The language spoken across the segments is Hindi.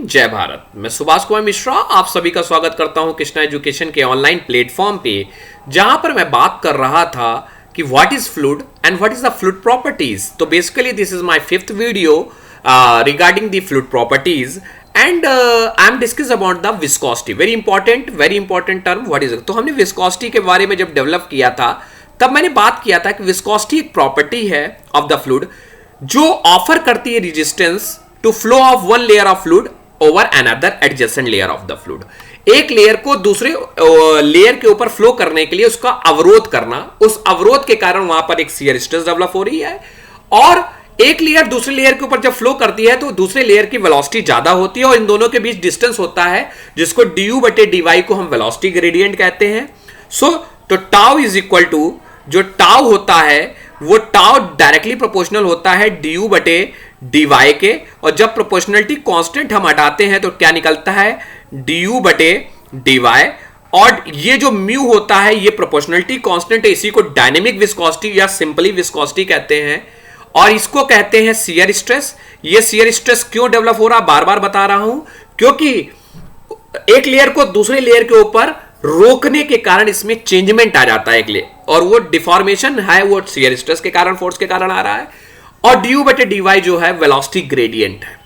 जय भारत। मैं सुभाष कुमार मिश्रा आप सभी का स्वागत करता हूं कृष्णा एजुकेशन के ऑनलाइन प्लेटफॉर्म पे, जहां पर मैं बात कर रहा था कि what is fluid and what is the fluid properties. तो basically this is my fifth video regarding the fluid properties and I am discuss about the viscosity. Very important term what is. तो हमने विस्कोसिटी के बारे में जब डेवलप किया था तब मैंने बात किया था कि विस्कोसिटी एक प्रॉपर्टी है ऑफ द फ्लूइड जो ऑफर करती है resistance to flow of one layer of fluid over another adjacent layer of the fluid. एक लेयर को दूसरे लेयर के ऊपर फ्लो करने के लिए उसका अवरोध करना, उस अवरोध के कारण वहां पर एक शियर स्ट्रेस डेवलप हो रही है और एक लेयर दूसरे लेयर के ऊपर जब फ्लो करती है तो दूसरे लेयर की वेलोसिटी ज्यादा होती है और इन दोनों के बीच डिस्टेंस होता है जिसको du बटे dy को हम वेलोसिटी ग्रेडियंट कहते हैं। तो टाउ इज इक्वल टू, जो टाउ होता है वो टाउ डायरेक्टली प्रोपोर्शनल होता है du बटे dy के, और जब प्रोपोर्शनलिटी कांस्टेंट हम हटाते हैं तो क्या निकलता है du बटे dy। और ये जो म्यू होता है ये प्रोपोर्शनलिटी कांस्टेंट है, इसी को डायनेमिक विस्कोसिटी या सिंपली विस्कोसिटी कहते हैं और इसको कहते हैं शियर स्ट्रेस। ये शियर स्ट्रेस क्यों डेवलप हो रहा, बार बार बता रहा हूं, क्योंकि एक लेयर को दूसरे लेयर के ऊपर रोकने के कारण इसमें चेंजमेंट आ जाता है एक लेयर, और वो डिफॉर्मेशन है वो शियर स्ट्रेस के कारण, फोर्स के कारण आ रहा है। और du बटे dy जो है वेलोसिटी ग्रेडियंट है।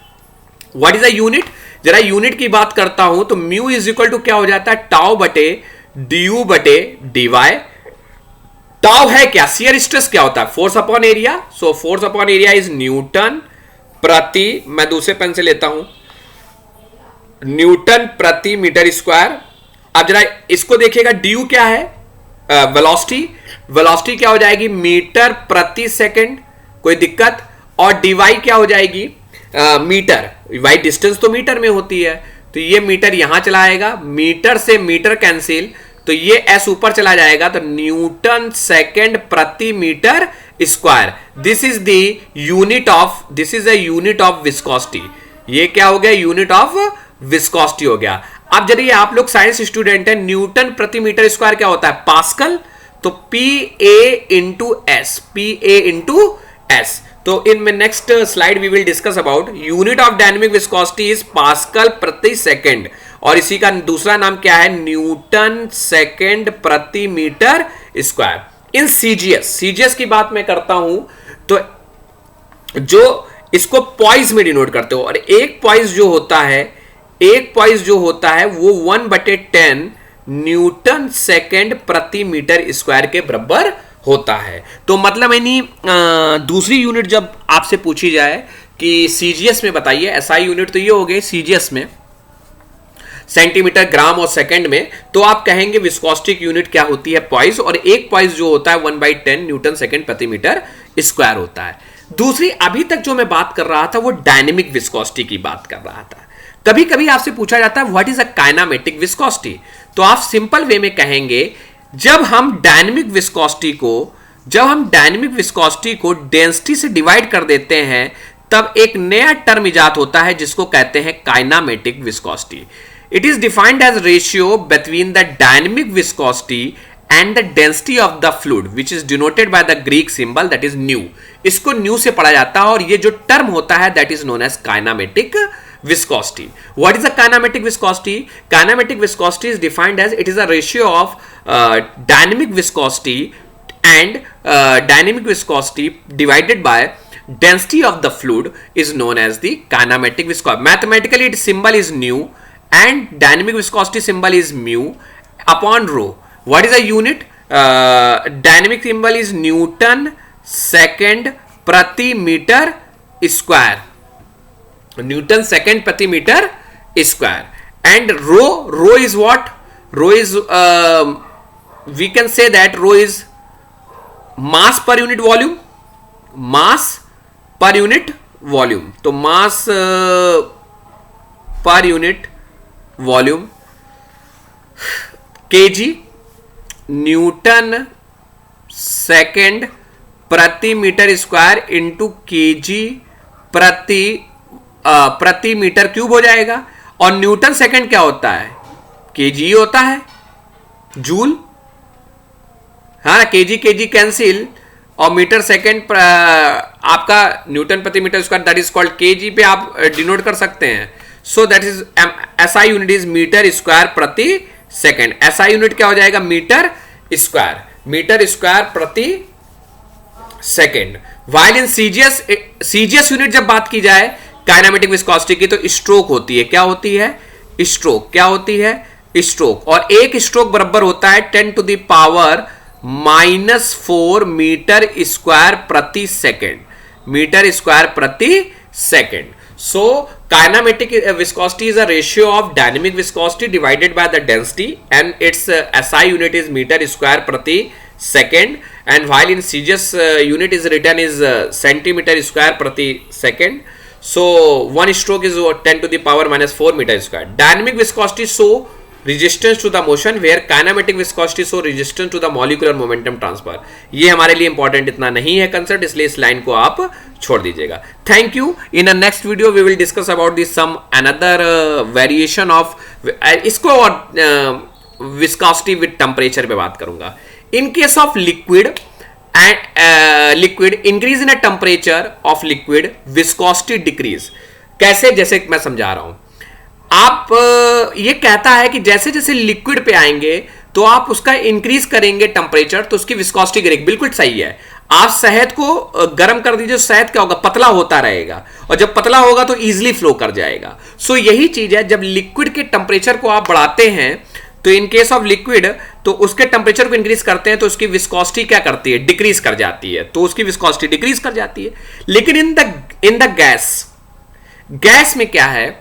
व्हाट इज अ यूनिट, जरा यूनिट की बात करता हूं तो म्यू इज इक्वल टू क्या हो जाता है टाउ बटे du बटे dy। टाउ है क्या, शियर स्ट्रेस क्या होता है, force upon area. So force upon area is Newton प्रति, मैं दूसरे पेन से लेता हूं, न्यूटन प्रति मीटर स्क्वायर। अब जरा इसको देखिएगा, du क्या है वेलोसिटी, वेलोसिटी क्या हो जाएगी मीटर प्रति सेकंड, कोई दिक्कत, और dy क्या हो जाएगी मीटर, वाई डिस्टेंस तो मीटर में होती है तो ये मीटर यहां चला आएगा, मीटर से मीटर कैंसिल तो ये s ऊपर चला जाएगा तो न्यूटन सेकंड प्रति metre square. This is the unit of, this is a unit of viscosity. ये क्या हो गया यूनिट ऑफ विस्कोसिटी हो गया। अब यदि आप लोग साइंस स्टूडेंट हैं, न्यूटन प्रति मीटर स्क्वायर क्या होता है पास्कल, तो PA into S, PA into S. तो in next slide we will discuss about unit of dynamic viscosity is pascal प्रति सेकंड, और इसी का दूसरा नाम क्या है न्यूटन सेकंड प्रति मीटर स्क्वायर। इन सीजीएस की बात मैं करता हूं तो जो इसको पॉइज में डिनोट करते हो, और एक पॉइज जो होता है वो 1/10 न्यूटन सेकंड प्रति मीटर स्क्वायर के बराबर होता है। तो मतलब यानी दूसरी यूनिट जब आपसे पूछी जाए कि सीजीएस में बताइए, एसआई यूनिट तो ये हो गई सीजीएस में सेंटीमीटर, ग्राम और सेकंड में, तो आप कहेंगे विस्कोस्टिक यूनिट क्या होती है पॉइज, और एक पॉइज जो होता है 1/10 न्यूटन सेकंड प्रति मीटर स्क्वायर होता है। दूसरी अभी तक जो मैं बात कर रहा था वो डायनेमिक विस्कोसिटी की बात कर रहा था। कभी कभी आपसे पूछा जाता है what is a kinematic viscosity, तो आप सिंपल वे में कहेंगे जब हम डायनेमिक विस्कोसिटी को डेंसिटी से डिवाइड कर देते हैं तब एक नया टर्म इजाद होता है जिसको कहते हैं kinematic viscosity. It is defined as ratio between the dynamic viscosity and the density of the fluid which is denoted by the Greek symbol that is nu. इसको न्यू से पढ़ा जाता है और ये जो टर्म होता है that is known as kinematic viscosity. What is a kinematic viscosity? Kinematic viscosity is defined as it is a ratio of dynamic viscosity and dynamic viscosity divided by density of the fluid is known as the kinematic viscosity. Mathematically its symbol is nu and dynamic viscosity symbol is mu upon rho. What is a unit? Dynamic symbol is Newton second प्रति मीटर स्क्वायर, न्यूटन सेकेंड प्रति metre square. And rho is what, rho is we can say that rho is mass पर यूनिट वॉल्यूम, मास पर यूनिट वॉल्यूम। तो मास पर unit volume kg, newton second प्रति मीटर स्क्वायर इंटू केजी प्रति मीटर क्यूब हो जाएगा। और न्यूटन सेकंड क्या होता है केजी होता है, जूल, हाँ केजी कैंसिल, और मीटर सेकेंड आपका न्यूटन प्रति metre square that is called kg पे आप डिनोट कर सकते हैं। So that is SI unit is metre square प्रति सेकेंड। SI यूनिट क्या हो जाएगा? मीटर स्क्वायर प्रति second. While in CGS unit जब बात की जाए काइनेमेटिक विस्कोसिटी की, तो स्ट्रोक होती है। क्या होती है? स्ट्रोक। और एक स्ट्रोक बराबर होता है 10 to the power -4 metre square प्रति second. So kinematic viscosity is a ratio of dynamic viscosity divided by the density and it's SI unit is metre square प्रति second, and while in CGS unit is written is centimeter square प्रति second. So one stroke is 10 to the power -4 meter square. Dynamic viscosity show resistance to the motion where kinematic viscosity show resistance to the molecular momentum transfer. ये हमारे लिए इंपॉर्टेंट इतना नहीं है कंसेप्ट, इसलिए इस लाइन को आप छोड़ दीजिएगा। Thank you. In a next video we will discuss about this some another variation of इसको और विस्कोसिटी विद टेम्परेचर पे बात करूंगा। In case of liquid increase in a temperature of liquid, viscosity decrease. कैसे? जैसे मैं समझा रहा हूं, आप ये कहता है कि जैसे जैसे लिक्विड पे आएंगे तो आप उसका इंक्रीज करेंगे टेम्परेचर तो उसकी विस्कोसिटी गिरेगी। बिल्कुल सही है। आप शहद को गर्म कर दीजिए, शहद क्या होगा? पतला होता रहेगा, और जब पतला होगा तो इजीली फ्लो कर जाएगा। सो यही चीज है, जब लिक्विड के टेम्परेचर को आप बढ़ाते हैं तो इन केस ऑफ लिक्विड तो उसके टेम्परेचर को इंक्रीज करते हैं तो उसकी विस्कोसिटी क्या करती है? डिक्रीज कर जाती है, तो उसकी विस्कोसिटी डिक्रीज कर जाती है। लेकिन इन द गैस में क्या है?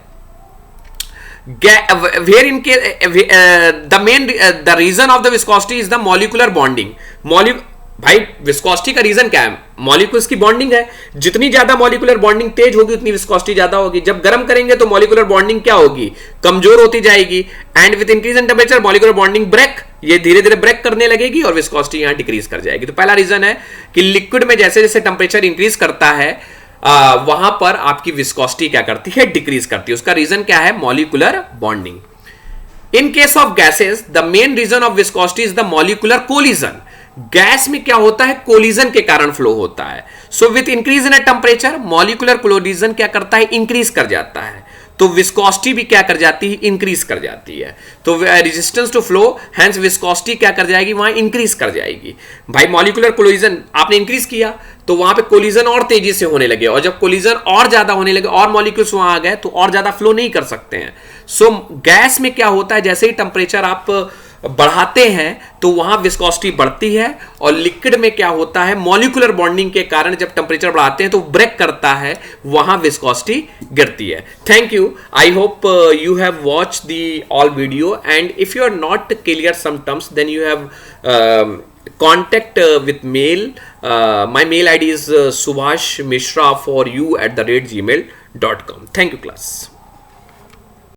वेयर इन के the reason of the viscosity is the molecular bonding. भाई विस्कोसिटी का रीजन क्या है? मॉलिक्यूल्स की बॉन्डिंग है। जितनी ज्यादा मॉलिक्यूलर बॉन्डिंग तेज होगी उतनी विस्कोसिटी ज्यादा होगी। जब गर्म करेंगे तो मॉलिक्यूलर बॉन्डिंग क्या होगी? कमजोर होती जाएगी। And with increase in temperature molecular bonding ये धीरे धीरे ब्रेक करने लगेगी और विस्कोसिटी यहां डिक्रीज कर जाएगी। तो पहला रीजन है कि लिक्विड में जैसे जैसे टेम्परेचर इंक्रीज करता है वहां पर आपकी विस्कोसिटी क्या करती है? डिक्रीज करती है। उसका रीजन क्या है? Molecular bonding. In case of gases the main reason of viscosity is the molecular collision. Gas में क्या होता है? कोलिजन के कारण फ्लो होता है। So with increase in temperature molecular collision क्या करता है? इंक्रीज कर जाता है, तो विस्कोसिटी भी क्या कर जाती है? इंक्रीज कर जाती है। तो resistance to flow hence viscosity क्या कर जाएगी? वहां इंक्रीज कर जाएगी। भाई मॉलिक्यूलर कोलिजन आपने इंक्रीज किया तो वहां पे कोलिजन और तेजी से होने लगे, और जब कोलिजन और ज्यादा होने लगे और मॉलिक्यूल्स वहां आ गए तो और ज्यादा फ्लो नहीं कर सकते हैं। सो गैस में क्या होता है? जैसे ही टेम्परेचर आप बढ़ाते हैं तो वहां विस्कोसिटी बढ़ती है, और लिक्विड में क्या होता है? मॉलिक्यूलर बॉन्डिंग के कारण जब टेम्परेचर बढ़ाते हैं तो ब्रेक करता है, वहां विस्कोसिटी गिरती है। Thank you. I hope you have watch the all video, and if you are not clear some terms then you have contact with mail. My mail ID is subhashmishra4u@gmail.com. Thank you class.